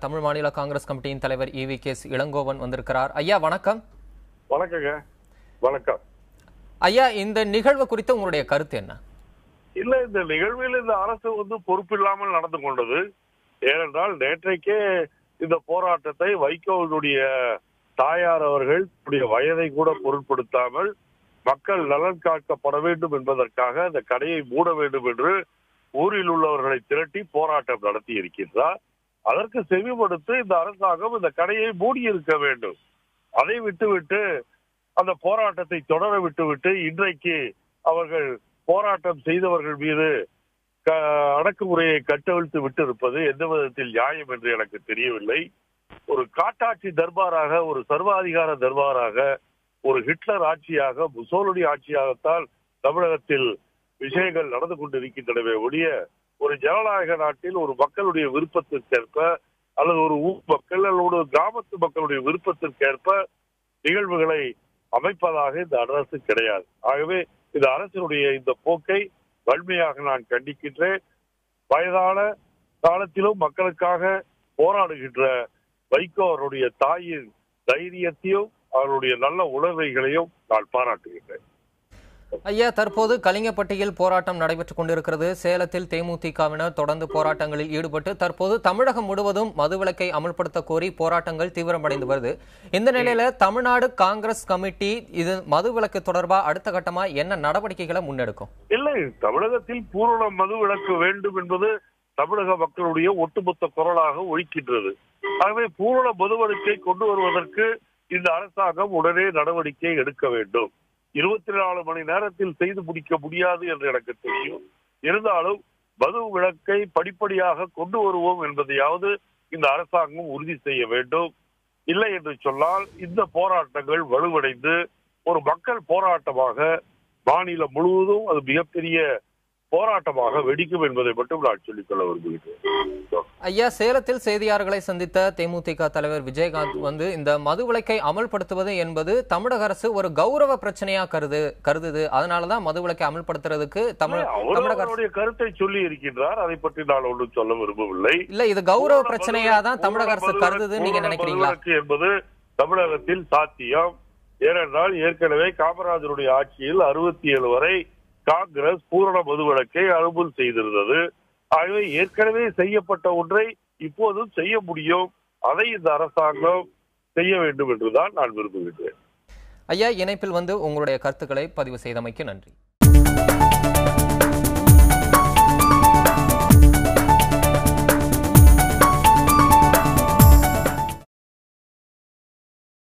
தமிழ் மாநில காங்கிரஸ் கமிட்டியின் தலைவர் EVKS இளங்கோவன் வந்திருக்கிறார். ஐயா வணக்கம். வணக்கங்க. வணக்கம் ஐயா. இந்த நிகழ்வு குறித்து உங்களுடைய கருத்து என்ன? இல்ல, இந்த நிகழ்வில் இந்த அரசு பொறுப்பில்லாமல் நடந்து கொண்டது. ஏனென்றால் நேற்றைக்கே இந்த போராட்டத்தை வைகோவுடைய தாயார் அவர்கள் வயதை கூட பொருட்படுத்தாமல் மக்கள் நலன் காக்கப்பட வேண்டும் என்பதற்காக அந்த கடையை மூட வேண்டும் என்று ஊரில் உள்ளவர்களை திரட்டி போராட்டம் நடத்தி இருக்கின்றார். அதற்கு செவிமடுத்து இந்த அரசாங்கம் இந்த கடையை மூடி இருக்க வேண்டும். அதை விட்டுவிட்டு அந்த போராட்டத்தை தொடர விட்டுவிட்டு இன்றைக்கு அவர்கள் போராட்டம் செய்தவர்கள் மீது அடக்குமுறையை கட்டவிழ்த்து விட்டு இருப்பது எந்த விதத்தில் நியாயம் என்று எனக்கு தெரியவில்லை. ஒரு காட்டாட்சி தர்பாராக, ஒரு சர்வாதிகார தர்பாராக, ஒரு ஹிட்லர் ஆட்சியாக, முசோலினி ஆட்சியாகத்தான் தமிழகத்தில் விஷயங்கள் நடந்து கொண்டிருக்கின்றனவே ஒழிய ஒரு ஜனநாயக நாட்டில் ஒரு மக்களுடைய விருப்பத்திற்கேற்ப அல்லது ஒரு ஊர் மக்கள் அல்லது ஒரு கிராமத்து மக்களுடைய விருப்பத்திற்கேற்ப நிகழ்வுகளை அமைப்பதாக இந்த அரசு கிடையாது. ஆகவே இந்த அரசினுடைய இந்த போக்கை வன்மையாக நான் கண்டிக்கின்றேன். வயதான காலத்திலும் மக்களுக்காக போராடுகின்ற வைகோ அவருடைய தாயின் தைரியத்தையும் அவருடைய நல்ல உணர்வைகளையும் நான் பாராட்டுகின்றேன். ஐயா, தற்போது கலிங்கப்பட்டியில் போராட்டம் நடைபெற்றுக் கொண்டிருக்கிறது. சேலத்தில் தேமுதிகவினர் தொடர்ந்து போராட்டங்களில் ஈடுபட்டு தற்போது தமிழகம் முழுவதும் மதுவிலக்கை அமல்படுத்த கோரி போராட்டங்கள் தீவிரமடைந்து வருது. இந்த நிலையில தமிழ்நாடு காங்கிரஸ் கமிட்டி இது மதுவிலக்கு தொடர்பாக அடுத்த கட்டமா என்ன நடவடிக்கைகளை முன்னெடுக்கும்? இல்லை, தமிழகத்தில் பூரண மதுவிலக்கு வேண்டும் என்பது தமிழக மக்களுடைய ஒட்டுமொத்த குரலாக ஒழிக்கின்றது. ஆகவே பூரண மதுவிலக்கை கொண்டு வருவதற்கு இந்த அரசாங்கம் உடனே நடவடிக்கை எடுக்க வேண்டும். 24 மணி நேரத்தில் செய்து முடிக்க முடியாது என்று எனக்கு தெரியும். இருந்தாலும் மது விலக்கை படிப்படியாக கொண்டு வருவோம் என்பதையாவது இந்த அரசாங்கம் உறுதி செய்ய வேண்டும். இல்லை என்று சொன்னால் இந்த போராட்டங்கள் வலுவடைந்து ஒரு மக்கள் போராட்டமாக மாநிலம் முழுவதும் அது மிகப்பெரிய போராட்டமாக வெடிக்கும் என்பதை மட்டும் நான் சொல்லிக்கொள்ள விரும்புகிறேன். ஐயா, சேலத்தில் செய்தியாளர்களை சந்தித்த தேமுதிக தலைவர் விஜயகாந்த் இந்த மதுவிலக்கை அமல்படுத்துவது என்பது தமிழக அரசு ஒரு கௌரவ பிரச்சனையா கருதுது. அதனாலதான் மதுவிலக்கை அமல்படுத்துறதுக்கு தமிழக கருத்தை சொல்லி இருக்கின்றார். அதை பற்றி நான் ஒன்றும் சொல்ல விரும்பவில்லை. இல்ல, இது கௌரவ பிரச்சனையா தான் தமிழக அரசு கருதுது நீங்க நினைக்கிறீங்களா? என்பது தமிழகத்தில் சாத்தியம். ஏனென்றால் ஏற்கனவே காமராஜருடைய ஆட்சியில் 67 வரை காங்கிரஸ் பூரண மதுவிலக்கை அமல் செய்திருந்தது. ஆகவே ஏற்கனவே செய்யப்பட்ட ஒன்றை இப்போதும் செய்ய முடியும். அதை இந்த அரசாங்கம் செய்ய வேண்டும் என்றுதான் நான் விரும்புகிறேன். ஐயா, இணைப்பில் உங்களுடைய கருத்துக்களை பதிவு செய்தமைக்கு நன்றி.